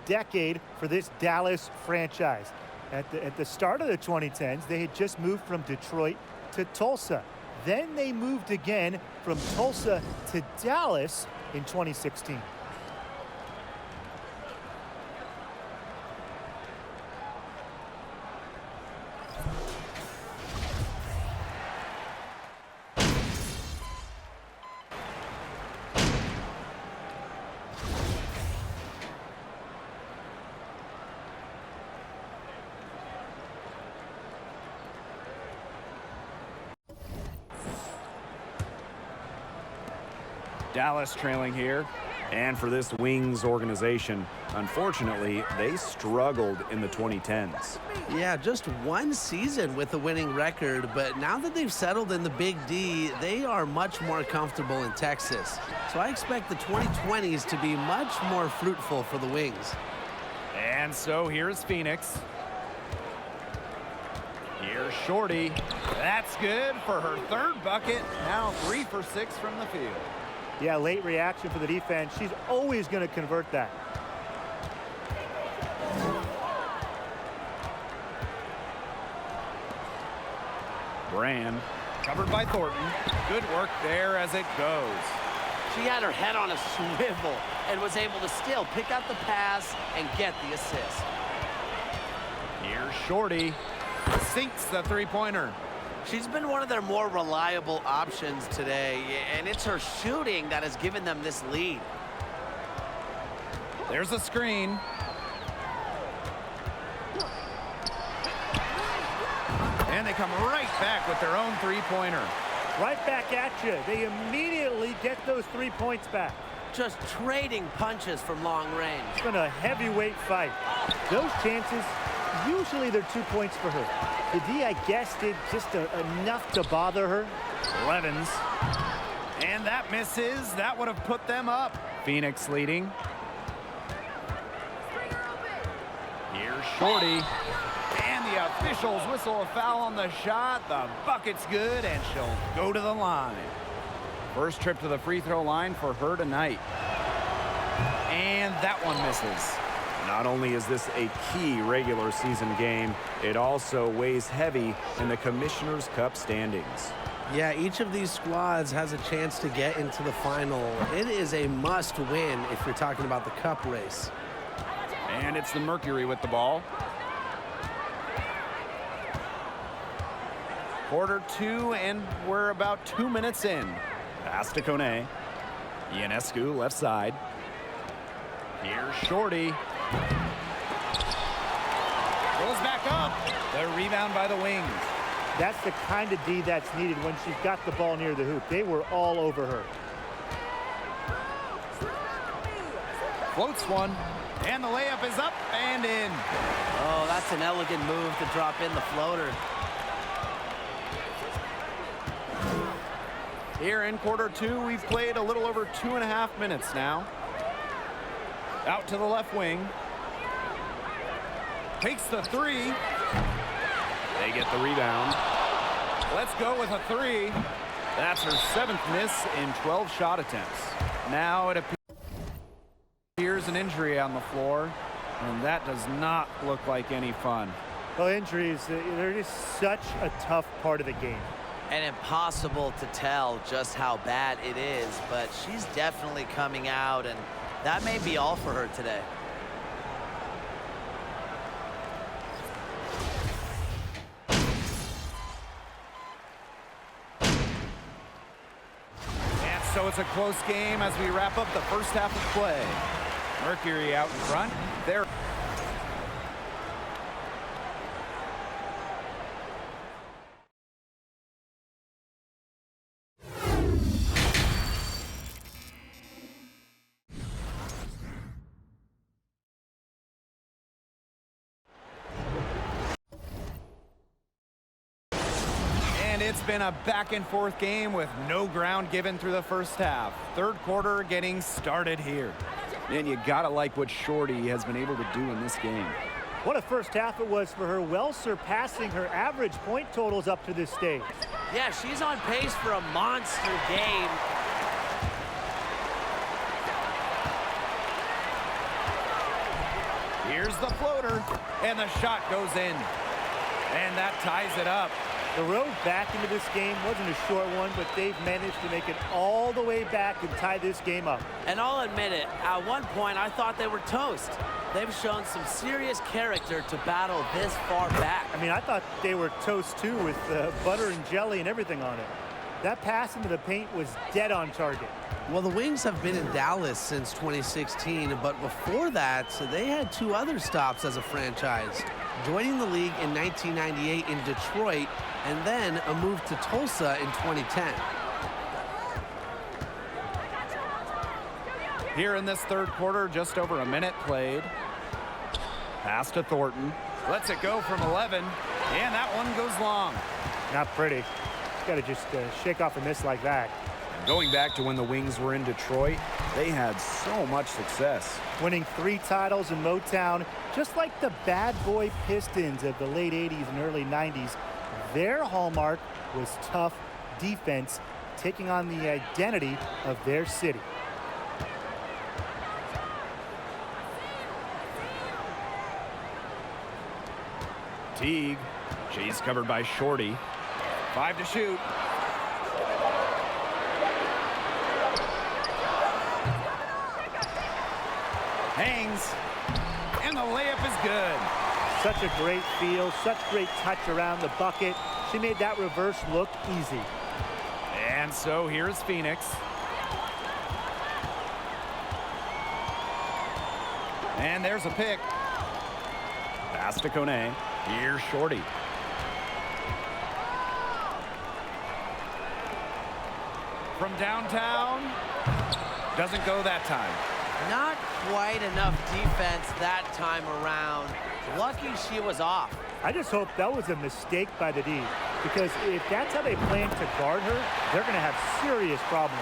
decade for this Dallas franchise. At the start of the 2010s, they had just moved from Detroit to Tulsa. Then they moved again from Tulsa to Dallas in 2016. Dallas trailing here. And for this Wings organization, unfortunately, they struggled in the 2010s. Yeah, just one season with a winning record, but now that they've settled in the Big D, they are much more comfortable in Texas. So I expect the 2020s to be much more fruitful for the Wings. And so here's Phoenix. Here's Shorty. That's good for her third bucket. Now 3 for 6 from the field. Yeah, late reaction for the defense. She's always going to convert that. Brand covered by Thornton. Good work there as it goes. She had her head on a swivel and was able to still pick out the pass and get the assist. Here's Shorty. Sinks the three-pointer. She's been one of their more reliable options today, and it's her shooting that has given them this lead. There's a screen. And they come right back with their own three-pointer. Right back at you. They immediately get those 3 points back. Just trading punches from long range. It's been a heavyweight fight. Those chances, usually they're 2 points for her. The D, I guess, did just enough to bother her. Levens. And that misses. That would have put them up. Phoenix leading. Here's Shorty. And the officials whistle a foul on the shot. The bucket's good, and she'll go to the line. First trip to the free throw line for her tonight. And that one misses. Not only is this a key regular season game, it also weighs heavy in the Commissioner's Cup standings. Yeah, each of these squads has a chance to get into the final. It is a must win if you're talking about the cup race. And it's the Mercury with the ball. Quarter 2, and we're about 2 minutes in. Pass to Kone. Ionescu left side. Here's Shorty. Goes back up. The rebound by the Wings. That's the kind of D that's needed when she's got the ball near the hoop. They were all over her. Floats one. And the layup is up and in. Oh, that's an elegant move to drop in the floater. Here in quarter 2, we've played a little over 2.5 minutes now. Out to the left wing. Takes the three. They get the rebound. Let's go with a three. That's her 7th miss in 12 shot attempts. Now it appears an injury on the floor, and that does not look like any fun. Well, injuries, they're just such a tough part of the game. And impossible to tell just how bad it is, but she's definitely coming out, and that may be all for her today. And so it's a close game as we wrap up the first half of play. Mercury out in front. There. It's been a back-and-forth game with no ground given through the first half. Third quarter getting started here. And you gotta like what Shorty has been able to do in this game. What a first half it was for her, well surpassing her average point totals up to this stage. Yeah, she's on pace for a monster game. Here's the floater, and the shot goes in. And that ties it up. The road back into this game wasn't a short one, but they've managed to make it all the way back and tie this game up. And I'll admit it, at one point I thought they were toast. They've shown some serious character to battle this far back. I mean, I thought they were toast too, with butter and jelly and everything on it. That pass into the paint was dead on target. Well, the Wings have been in Dallas since 2016, but before that, they had 2 other stops as a franchise. Joining the league in 1998 in Detroit, and then a move to Tulsa in 2010. Here in this third quarter, just over a minute played. Pass to Thornton. Lets it go from 11, and that one goes long. Not pretty. Got to just shake off a miss like that. Going back to when the Wings were in Detroit, they had so much success. Winning 3 titles in Motown, just like the bad boy Pistons of the late 80s and early 90s. Their hallmark was tough defense, taking on the identity of their city. Teague, she's covered by Shorty. 5 to shoot. Hangs, and the layup is good. Such a great feel, such great touch around the bucket. She made that reverse look easy. And so here's Phoenix. And there's a pick. Pass to Kone. Here's Shorty. From downtown. Doesn't go that time. Not quite enough defense that time around. Lucky she was off. I just hope that was a mistake by the D, because if that's how they plan to guard her, they're going to have serious problems.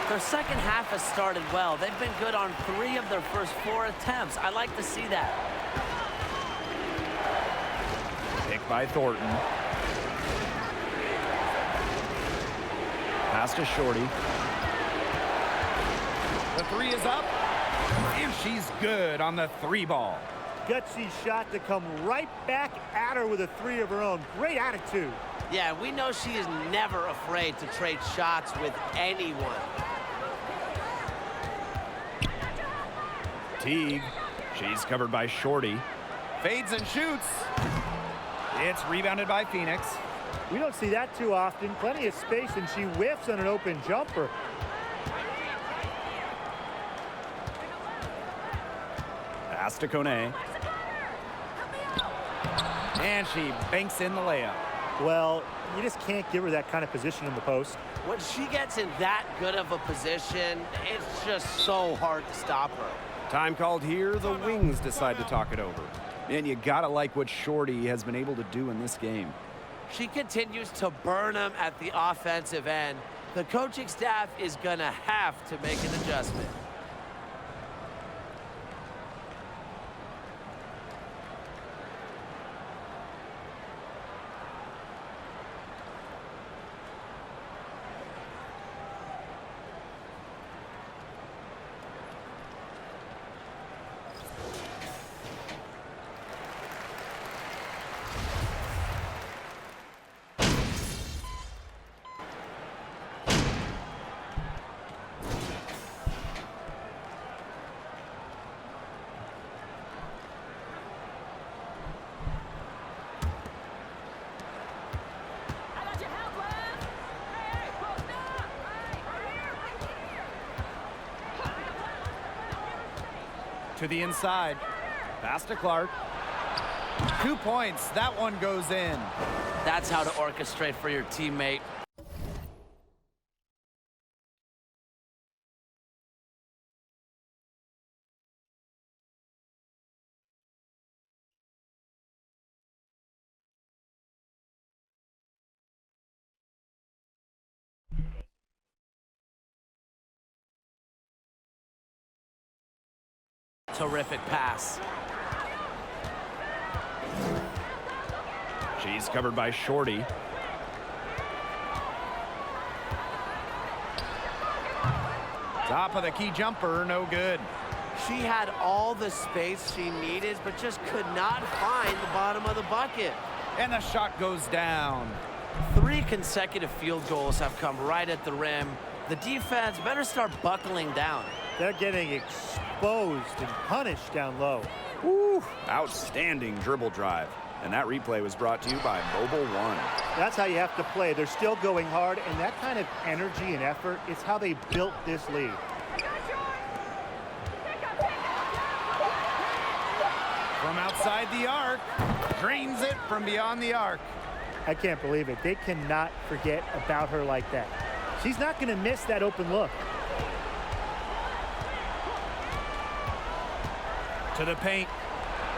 Their second half has started well. They've been good on 3 of their first 4 attempts. I like to see that. Pick by Thornton. Pass to Shorty. The 3 is up, and she's good on the 3 ball. Gutsy shot to come right back at her with a 3 of her own. Great attitude. Yeah, we know she is never afraid to trade shots with anyone. Teague, she's covered by Shorty. Fades and shoots. It's rebounded by Phoenix. We don't see that too often. Plenty of space, and she whiffs on an open jumper. Pass to Kone. And she banks in the layup. Well, you just can't give her that kind of position in the post. When she gets in that good of a position, it's just so hard to stop her. Time called here. The Wings decide to talk it over. And you gotta like what Shorty has been able to do in this game. She continues to burn them at the offensive end. The coaching staff is gonna have to make an adjustment. To the inside. Pass to Clark. 2 points. That one goes in. That's how to orchestrate for your teammate. Terrific pass. She's covered by Shorty. Top of the key jumper, no good. She had all the space she needed, but just could not find the bottom of the bucket. And the shot goes down. 3 consecutive field goals have come right at the rim. The defense better start buckling down. They're getting exposed and punished down low. Woo, outstanding dribble drive. And that replay was brought to you by Mobile One. That's how you have to play. They're still going hard, and that kind of energy and effort is how they built this lead. From outside the arc, drains it from beyond the arc. I can't believe it. They cannot forget about her like that. She's not going to miss that open look. To the paint.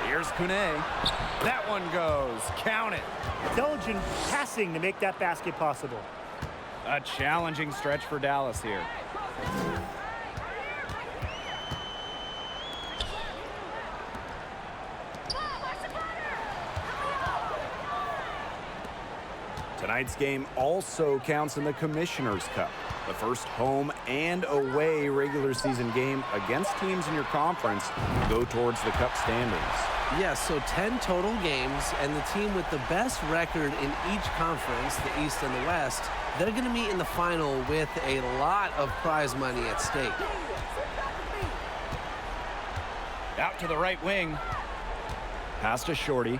Here's Kune. That one goes. Count it. Intelligent passing to make that basket possible. A challenging stretch for Dallas here. Tonight's game also counts in the Commissioner's Cup, the first home and away regular season game against teams in your conference go towards the Cup standings. Yes, so 10 total games, and the team with the best record in each conference, the East and the West, they're going to meet in the final with a lot of prize money at stake. Out to the right wing. Pass to Shorty.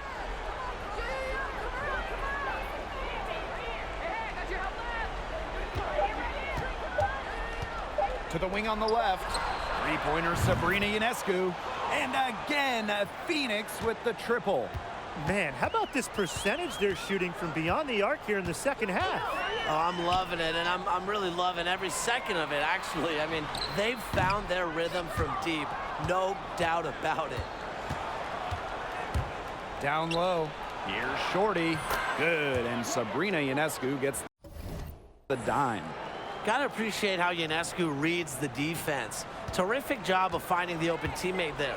To the wing on the left. Three-pointer Sabrina Ionescu. And again, Phoenix with the triple. Man, how about this percentage they're shooting from beyond the arc here in the second half? Oh, I'm loving it, and I'm really loving every second of it, actually. I mean, they've found their rhythm from deep. No doubt about it. Down low. Here's Shorty. Good, and Sabrina Ionescu gets the dime. Gotta appreciate how Ionescu reads the defense. Terrific job of finding the open teammate there.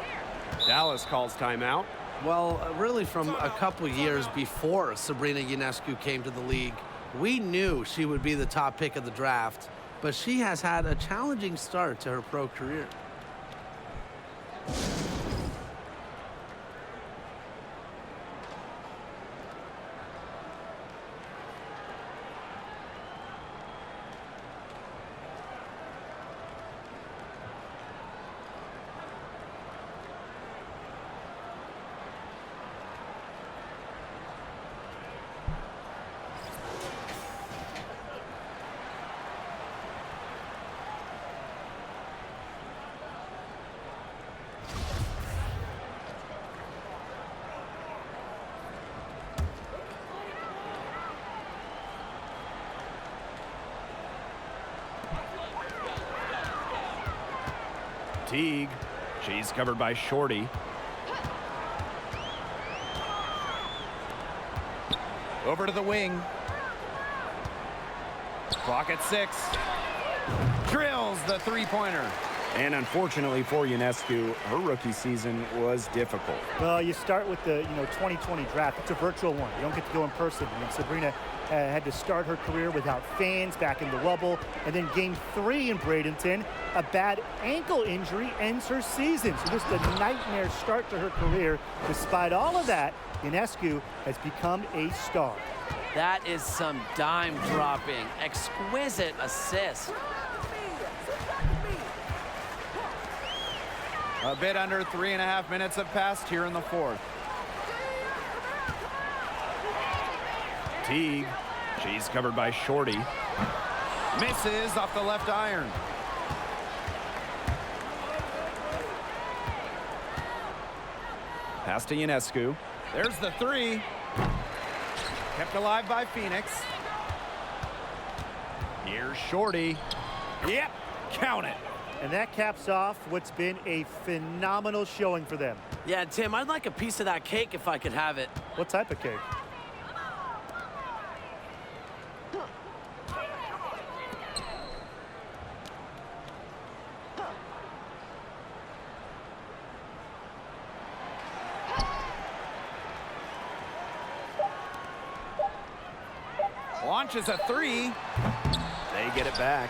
Dallas calls timeout. Well, really from a couple years before Sabrina Ionescu came to the league, we knew she would be the top pick of the draft, but she has had a challenging start to her pro career. Teague. She's covered by Shorty. Over to the wing. Clock at 6. Drills the three-pointer. And unfortunately for Ionescu, her rookie season was difficult. Well, you start with the 2020 draft. It's a virtual one. You don't get to go in person. I mean, Sabrina had to start her career without fans back in the Wubble. And then game 3 in Bradenton, a bad ankle injury ends her season. So just a nightmare start to her career. Despite all of that, Ionescu has become a star. That is some dime dropping, exquisite assist. A bit under 3.5 minutes have passed here in the fourth. Teague. She's covered by Shorty. Misses off the left iron. Pass to Ionescu. There's the three. Kept alive by Phoenix. Here's Shorty. Yep, count it. And that caps off what's been a phenomenal showing for them. Yeah, Tim, I'd like a piece of that cake if I could have it. What type of cake? Launches a three. They get it back.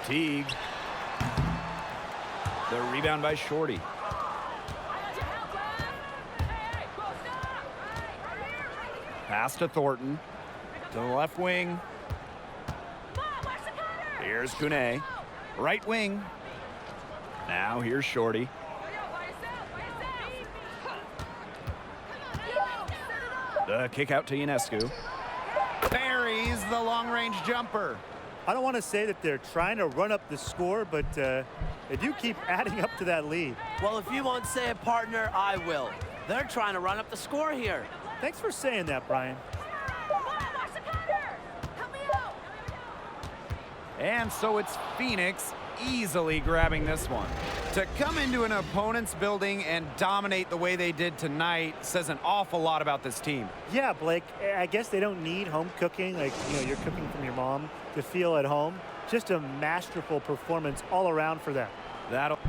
Teague. The rebound by Shorty. Pass to Thornton. To the left wing. Here's Kune. Right wing. Now here's Shorty. The kick out to Ionescu. Buries the long-range jumper. I don't want to say that they're trying to run up the score, but they do keep adding up to that lead. Well, if you won't say it, partner, I will. They're trying to run up the score here. Thanks for saying that, Brian. And so it's Phoenix easily grabbing this one. To come into an opponent's building and dominate the way they did tonight says an awful lot about this team. Yeah, Blake, I guess they don't need home cooking, like, you're cooking from your mom, to feel at home. Just a masterful performance all around for them. That'll...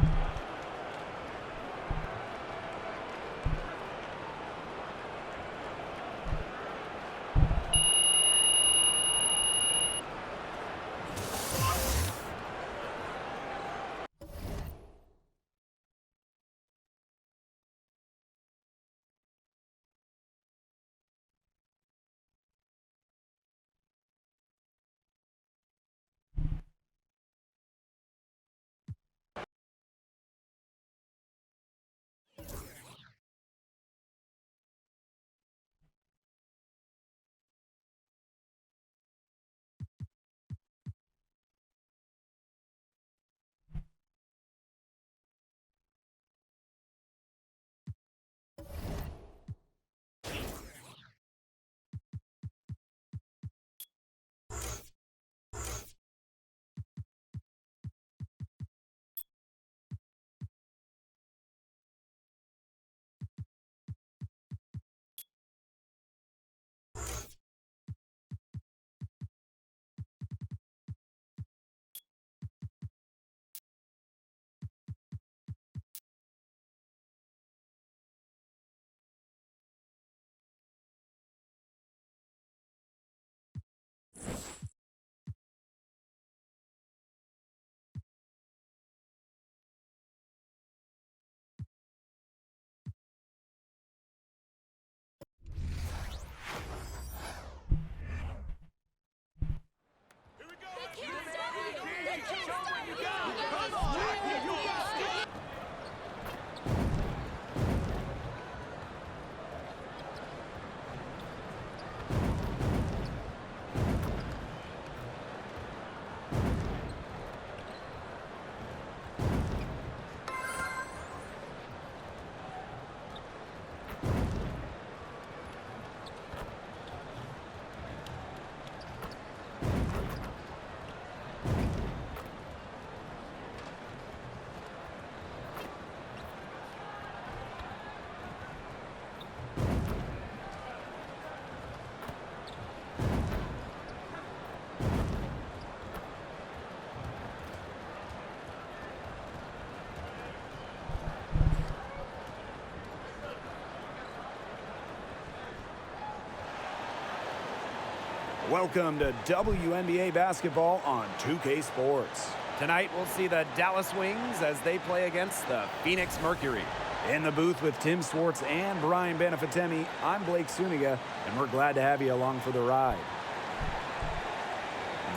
Welcome to WNBA basketball on 2K Sports. Tonight we'll see the Dallas Wings as they play against the Phoenix Mercury. In the booth with Tim Swartz and Brian Benefitemi, I'm Blake Suniga, and we're glad to have you along for the ride.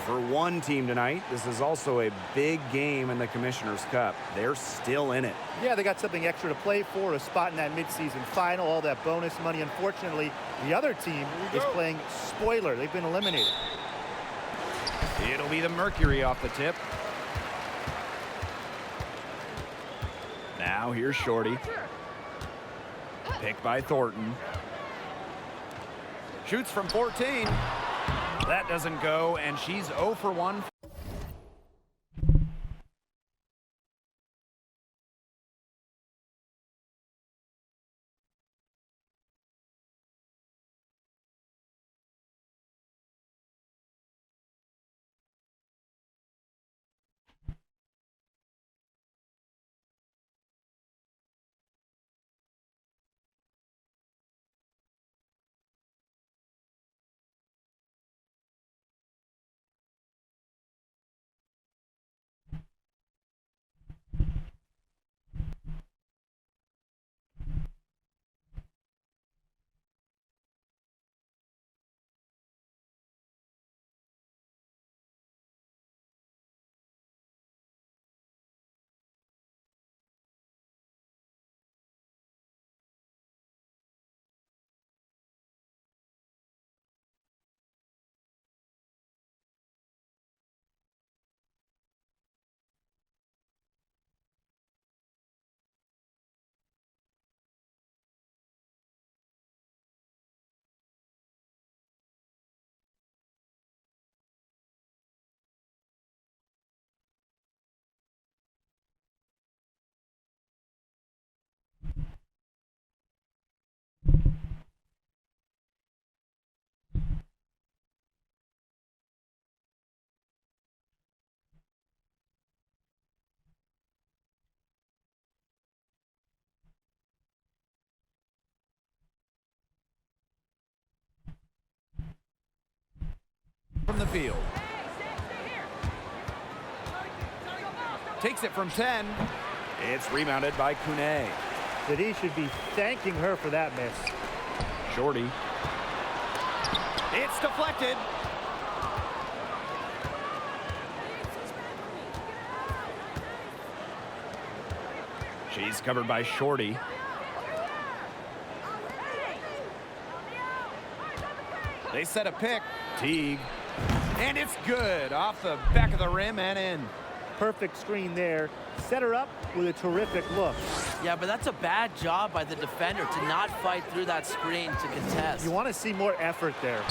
For one team tonight, this is also a big game in the Commissioner's Cup. They're still in it. Yeah, they got something extra to play for, a spot in that midseason final, all that bonus money. Unfortunately, the other team is playing spoiler. They've been eliminated. It'll be the Mercury off the tip. Now here's Shorty. Picked by Thornton. Shoots from 14. That doesn't go, and she's 0 for 1. field. Takes it from 10. It's rebounded by Kune. That he should be thanking her for that miss. Shorty. It's deflected. She's covered by Shorty. They set a pick. Teague. And it's good. Off the back of the rim and in. Perfect screen there. Set her up with a terrific look. Yeah, but that's a bad job by the defender to not fight through that screen to contest. You want to see more effort there.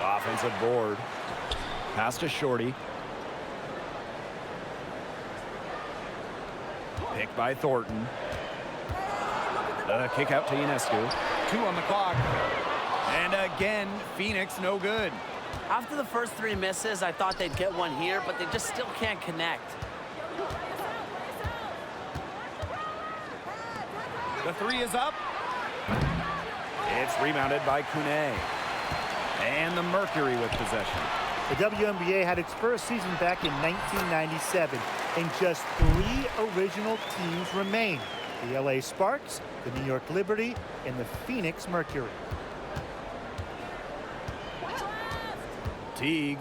Offensive board. Pass to Shorty. Pick by Thornton. Kick out to Ionescu. 2 on the clock. And again, Phoenix no good. After the first 3 misses, I thought they'd get one here, but they just still can't connect. The 3 is up. It's rebounded by Kune. And the Mercury with possession. The WNBA had its first season back in 1997, and just 3 original teams remain. The LA Sparks, the New York Liberty, and the Phoenix Mercury. Teague.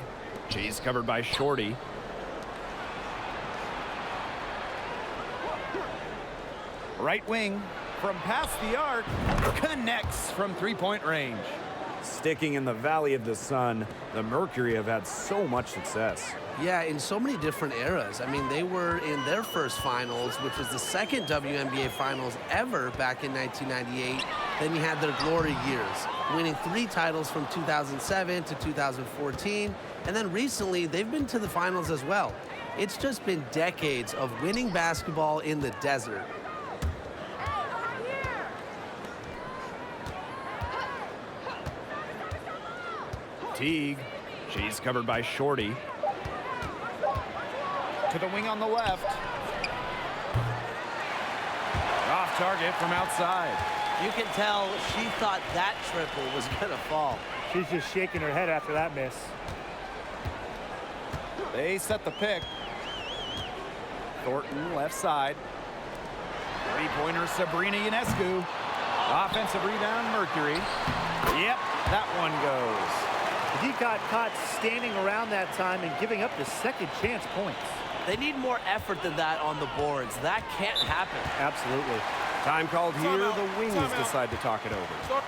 She's covered by Shorty. Right wing from past the arc. Connects from 3-point range. Sticking in the Valley of the Sun, the Mercury have had so much success. Yeah, in so many different eras. I mean, they were in their first finals, which was the second WNBA finals ever back in 1998. Then you had their glory years, winning 3 titles from 2007 to 2014. And then recently, they've been to the finals as well. It's just been decades of winning basketball in the desert. Teague. She's covered by Shorty. To the wing on the left. Off target from outside. You can tell she thought that triple was gonna fall. She's just shaking her head after that miss. They set the pick. Thornton left side. 3-pointer Sabrina Ionescu. Offensive rebound Mercury. Yep, that one goes. He got caught standing around that time and giving up the second chance points. They need more effort than that on the boards. That can't happen. Absolutely. Time called here. The Wings decide to talk it over.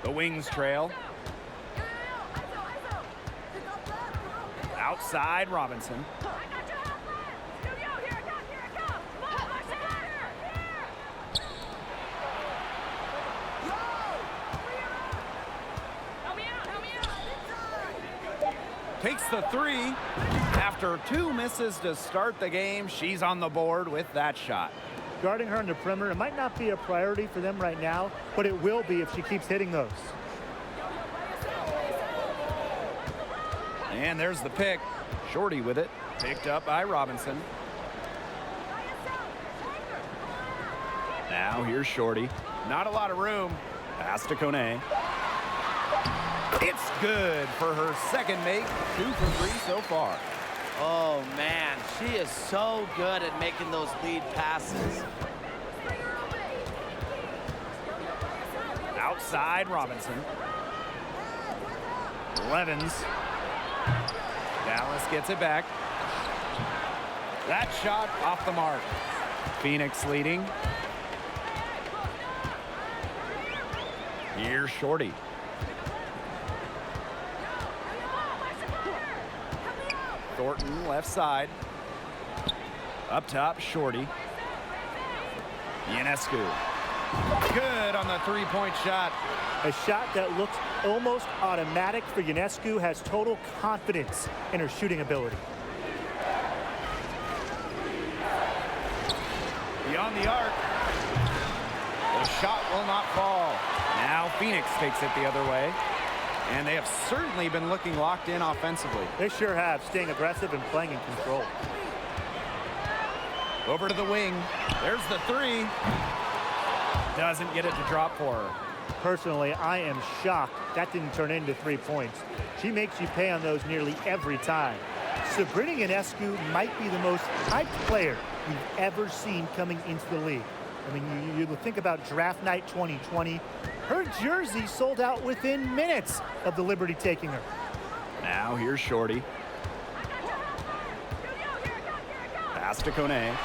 The Wings trail. Outside Robinson. Takes the 3. After 2 misses to start the game, she's on the board with that shot. Guarding her in the perimeter, it might not be a priority for them right now, but it will be if she keeps hitting those. And there's the pick. Shorty with it. Picked up by Robinson. Now here's Shorty. Not a lot of room. Pass to Kone. It's good for her second make. 2 for 3 so far. Oh, man, she is so good at making those lead passes. Outside Robinson. Levens. Dallas gets it back. That shot off the mark. Phoenix leading. Here's Shorty. Thornton left side. Up top, Shorty. Ionescu. Good on the three-point shot. A shot that looks almost automatic for Ionescu, has total confidence in her shooting ability. Beyond the arc. The shot will not fall. Now Phoenix takes it the other way. And they have certainly been looking locked in offensively. They sure have, staying aggressive and playing in control. Over to the wing. There's the three. Doesn't get it to drop for her. Personally, I am shocked that didn't turn into 3 points. She makes you pay on those nearly every time. Sabrina Ionescu might be the most hyped player we've ever seen coming into the league. I mean, you think about draft night 2020. Her jersey sold out within minutes of the Liberty taking her. Now here's Shorty. Pass to Kone.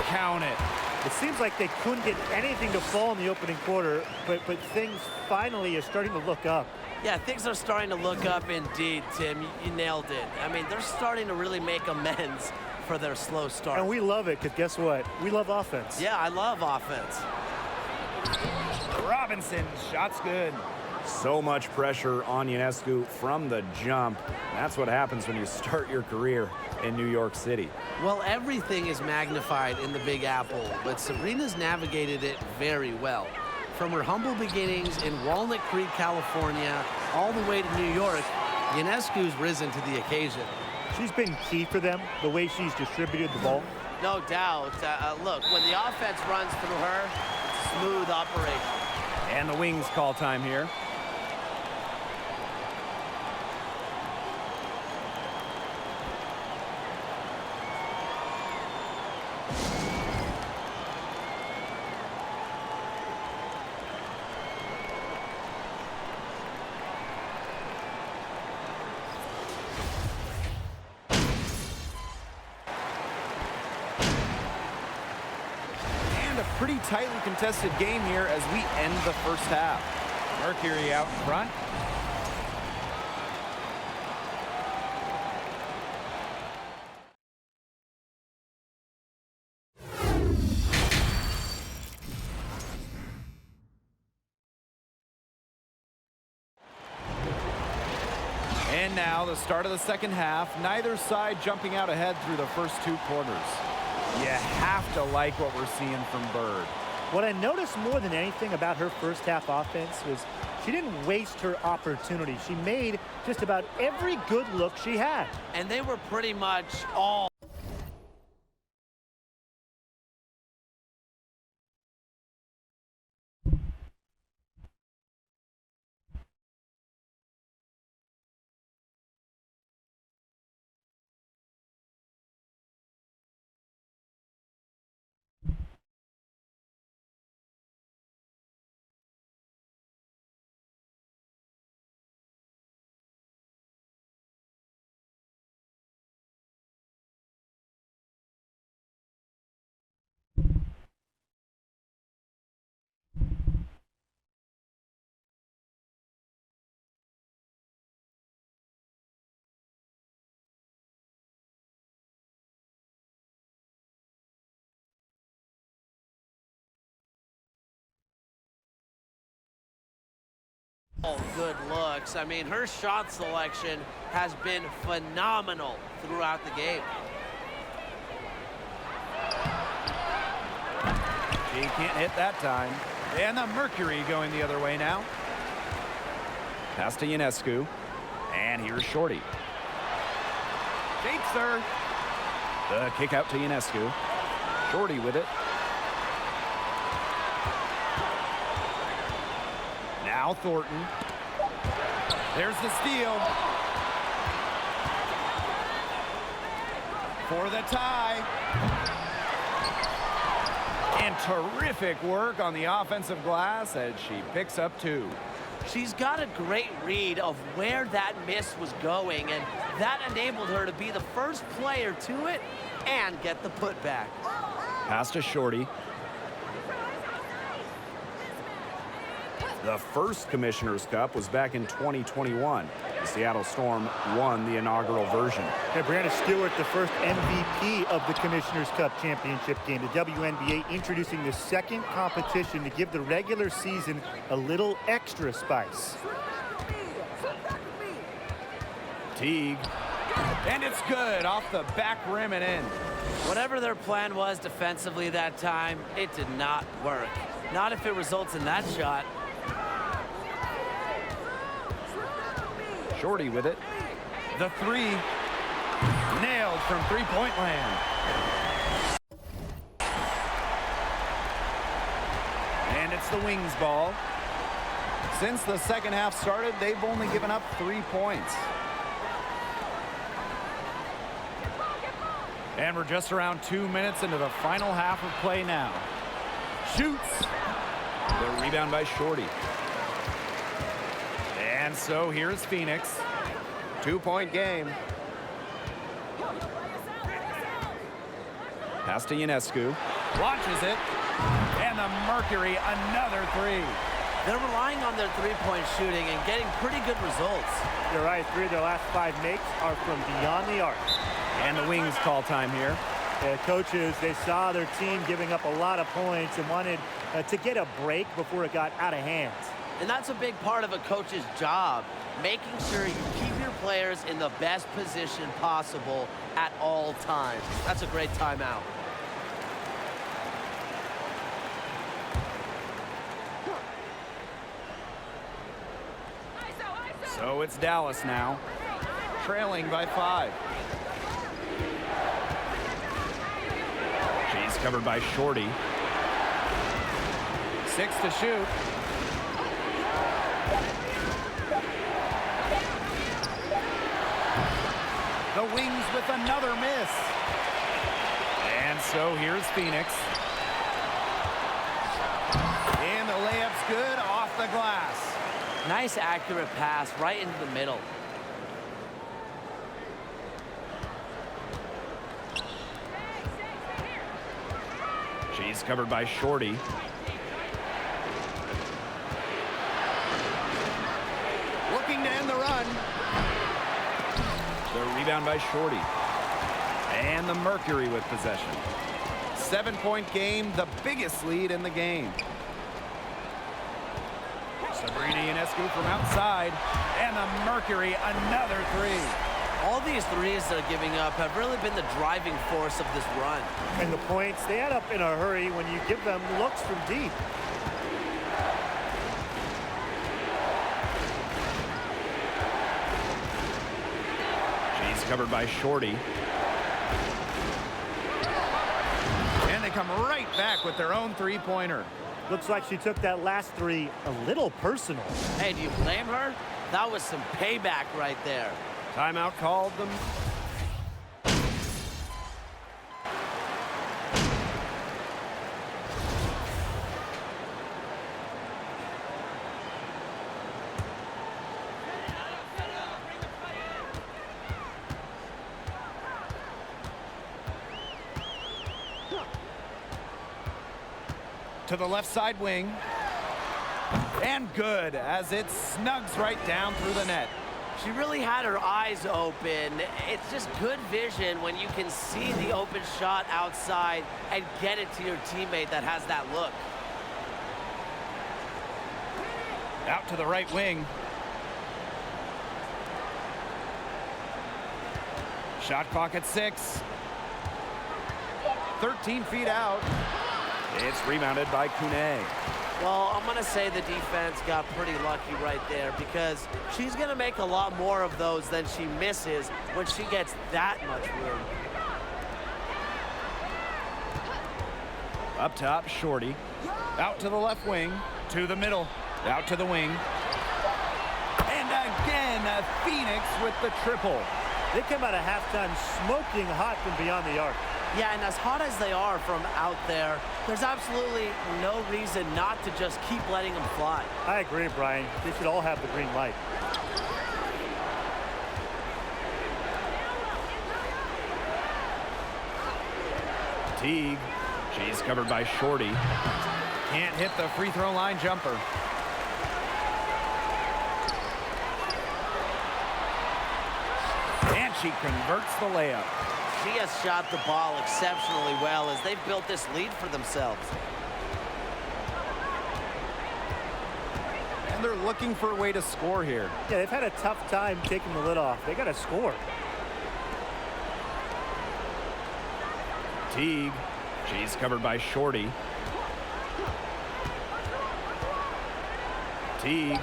Count it. It seems like they couldn't get anything to fall in the opening quarter, but things finally are starting to look up. Yeah, things are starting to look up indeed, Tim. You nailed it. I mean, they're starting to really make amends for their slow start. And we love it, because guess what? We love offense. Yeah, I love offense. Robinson, shot's good. So much pressure on Ionescu from the jump. That's what happens when you start your career in New York City. Well, everything is magnified in the Big Apple, but Sabrina's navigated it very well. From her humble beginnings in Walnut Creek, California, all the way to New York, Ionescu's risen to the occasion. She's been key for them, the way she's distributed the ball. No doubt. Look, when the offense runs through her, it's a smooth operation. And the Wings call time here. Pretty tightly contested game here as we end the first half. Mercury out in front. And now the start of the second half. Neither side jumping out ahead through the first two quarters. You have to like what we're seeing from Bird. What I noticed more than anything about her first half offense was she didn't waste her opportunity. She made just about every good look she had. And they were pretty much all good looks. I mean, her shot selection has been phenomenal throughout the game. She can't hit that time. And the Mercury going the other way now. Pass to Ionescu. And here's Shorty. Shapes her. The kick out to Ionescu. Shorty with it. Now Thornton. There's the steal. For the tie. And terrific work on the offensive glass as she picks up two. She's got a great read of where that miss was going, and that enabled her to be the first player to it and get the putback. Pass to Shorty. The first Commissioner's Cup was back in 2021. The Seattle Storm won the inaugural version. Yeah, Brianna Stewart, the first MVP of the Commissioner's Cup championship game. The WNBA introducing the second competition to give the regular season a little extra spice. Teague. And it's good off the back rim and in. Whatever their plan was defensively that time, it did not work. Not if it results in that shot. Shorty with it. The three. Nailed from three-point land. And it's the Wings ball. Since the second half started, they've only given up 3 points. And we're just around 2 minutes into the final half of play now. Shoots. The rebound by Shorty. And so here's Phoenix. 2-point game. Pass to Ionescu. Launches it. And the Mercury, another three. They're relying on their three-point shooting and getting pretty good results. You're right. 3 of their last 5 makes are from beyond the arc. And the Wings call time here. Coaches, they saw their team giving up a lot of points and wanted to get a break before it got out of hand. And that's a big part of a coach's job, making sure you keep your players in the best position possible at all times. That's a great timeout. So it's Dallas now, trailing by 5. She's covered by Shorty. 6 to shoot. The Wings with another miss. And so here's Phoenix. And the layup's good off the glass. Nice accurate pass right into the middle. She's covered by Shorty. Looking to end the run. The rebound by Shorty. And the Mercury with possession. 7-point game, the biggest lead in the game. Sabrina Ionescu from outside. And the Mercury, another three. All these threes they're giving up have really been the driving force of this run. And the points, they add up in a hurry when you give them looks from deep. She's covered by Shorty. And they come right back with their own three-pointer. Looks like she took that last 3 a little personal. Hey, do you blame her? That was some payback right there. Timeout called them. To the left side wing. And good as it snugs right down through the net. She really had her eyes open. It's just good vision when you can see the open shot outside and get it to your teammate that has that look. Out to the right wing. Shot clock at 6. 13 feet out. It's rebounded by Kune. Well, I'm going to say the defense got pretty lucky right there because she's going to make a lot more of those than she misses when she gets that much room. Up top, Shorty. Out to the left wing. To the middle. Out to the wing. And again, Phoenix with the triple. They come out of halftime smoking hot from beyond the arc. Yeah, and as hot as they are from out there, there's absolutely no reason not to just keep letting them fly. I agree, Brian. They should all have the green light. Teague. She's covered by Shorty. Can't hit the free throw line jumper. she converts the layup. She has shot the ball exceptionally well as they've built this lead for themselves. And they're looking for a way to score here. Yeah, they've had a tough time taking the lid off. They got to score. Teague. She's covered by Shorty. Teague.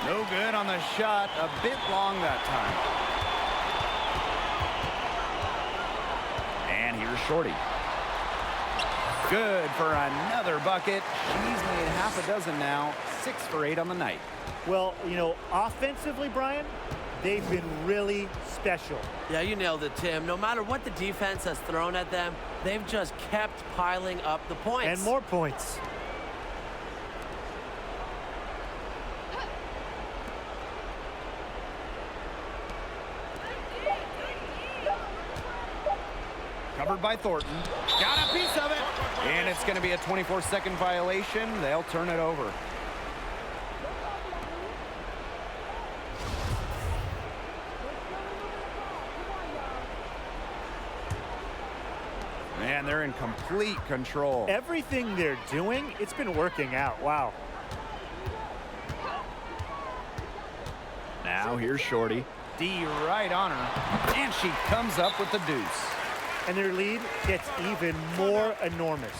No good on the shot. A bit long that time. And here's Shorty. Good for another bucket. She's made half a dozen now. 6 for 8 on the night. Well, you know, offensively, Brian, they've been really special. Yeah, you nailed it, Tim. No matter what the defense has thrown at them, they've just kept piling up the points. And more points. Covered by Thornton. Got a piece of it. And it's going to be a 24-second violation. They'll turn it over. Man, they're in complete control. Everything they're doing, it's been working out. Wow. Now here's Shorty. D right on her. And she comes up with the deuce. And their lead gets even more enormous.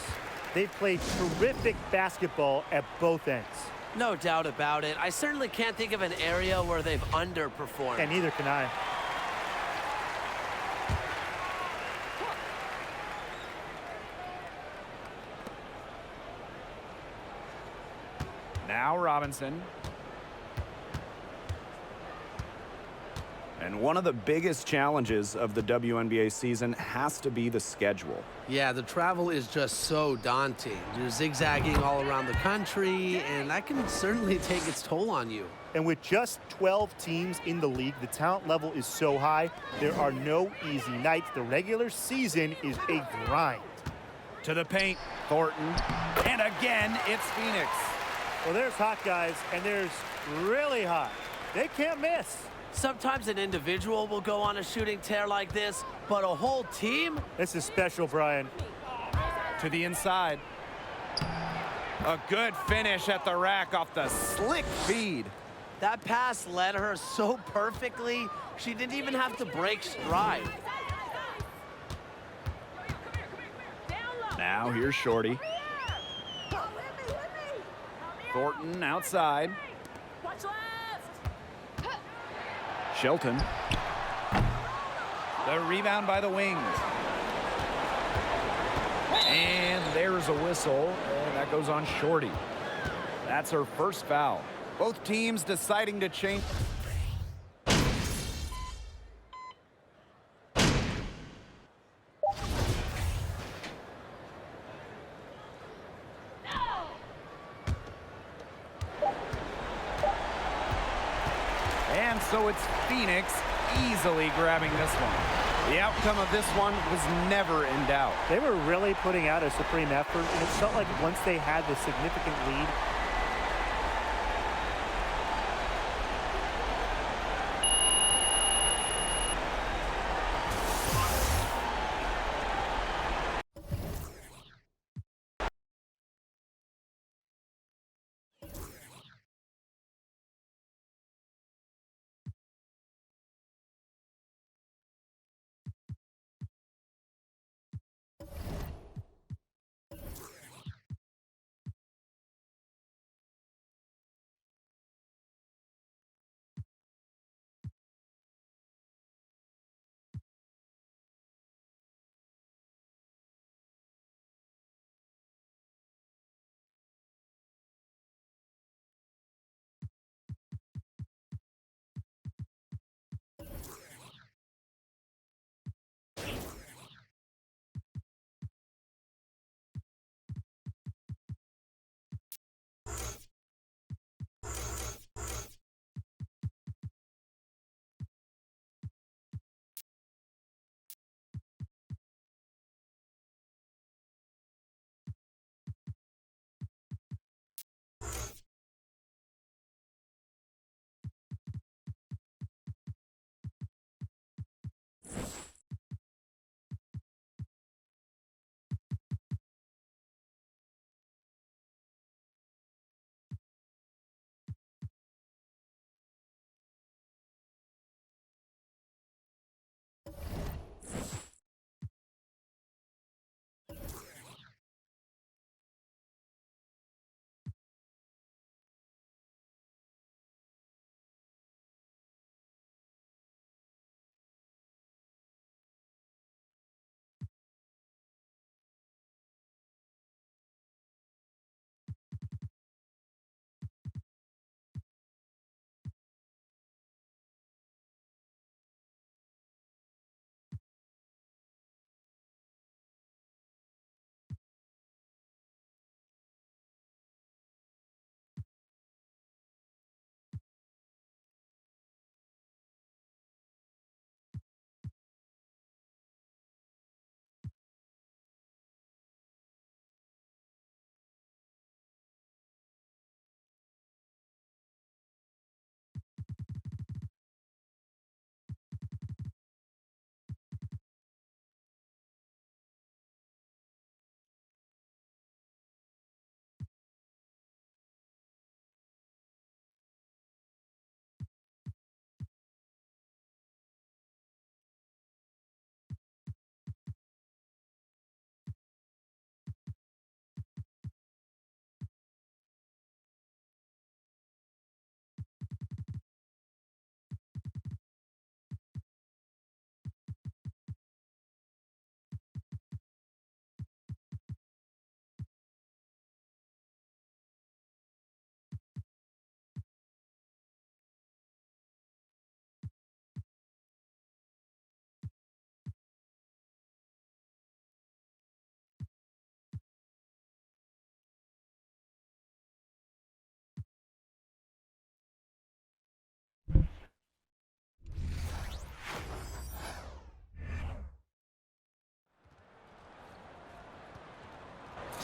They've played terrific basketball at both ends. No doubt about it. I certainly can't think of an area where they've underperformed. And neither can I. Now Robinson. And one of the biggest challenges of the WNBA season has to be the schedule. Yeah, the travel is just so daunting. You're zigzagging all around the country, and that can certainly take its toll on you. And with just 12 teams in the league, the talent level is so high, there are no easy nights. The regular season is a grind. To the paint, Thornton. And again, it's Phoenix. Well, there's hot guys, and there's really hot. They can't miss. Sometimes an individual will go on a shooting tear like this, but a whole team? This is special, Brian. To the inside. A good finish at the rack off the slick feed. That pass led her so perfectly, she didn't even have to break stride. Now here's Shorty. Thornton outside. Shelton. The rebound by the wings. And there's a whistle, and that goes on Shorty. That's her first foul. Both teams deciding to change. And so it's Phoenix easily grabbing this one. The outcome of this one was never in doubt. They were really putting out a supreme effort, and it felt like once they had the significant lead,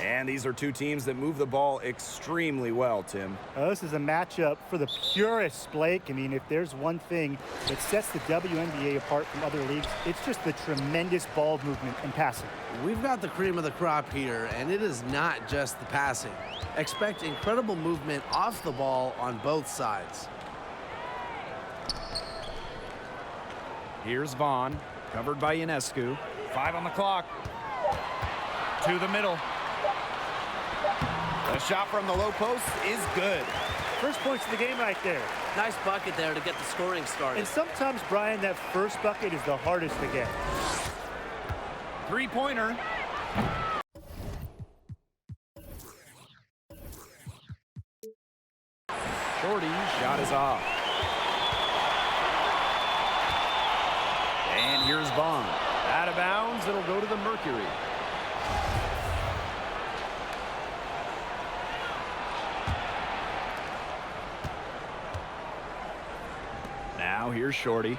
And these are two teams that move the ball extremely well, Tim. This is a matchup for the purists, Blake. I mean, if there's one thing that sets the WNBA apart from other leagues, it's just the tremendous ball movement and passing. We've got the cream of the crop here, and it is not just the passing. Expect incredible movement off the ball on both sides. Here's Vaughn, covered by Ionescu. 5 on the clock. To the middle. The shot from the low post is good. First points of the game right there. Nice bucket there to get the scoring started. And sometimes, Brian, that first bucket is the hardest to get. Three-pointer. Shorty's shot is off. And here's Vaughn. Out of bounds, it'll go to the Mercury. Now here's Shorty.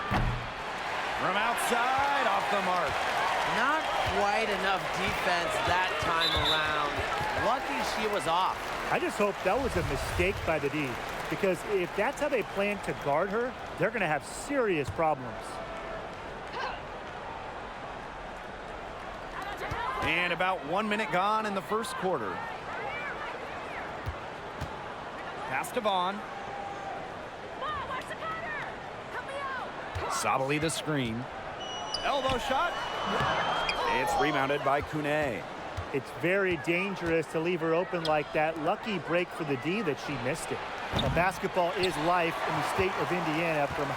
From outside, off the mark. Not quite enough defense that time around. Lucky she was off. I just hope that was a mistake by the D, because if that's how they plan to guard her, they're going to have serious problems. And about 1 minute gone in the first quarter. Pass to Vaughn. Sabali the screen. Elbow shot. It's rebounded by Kune. It's very dangerous to leave her open like that. Lucky break for the D that she missed it. Well, basketball is life in the state of Indiana from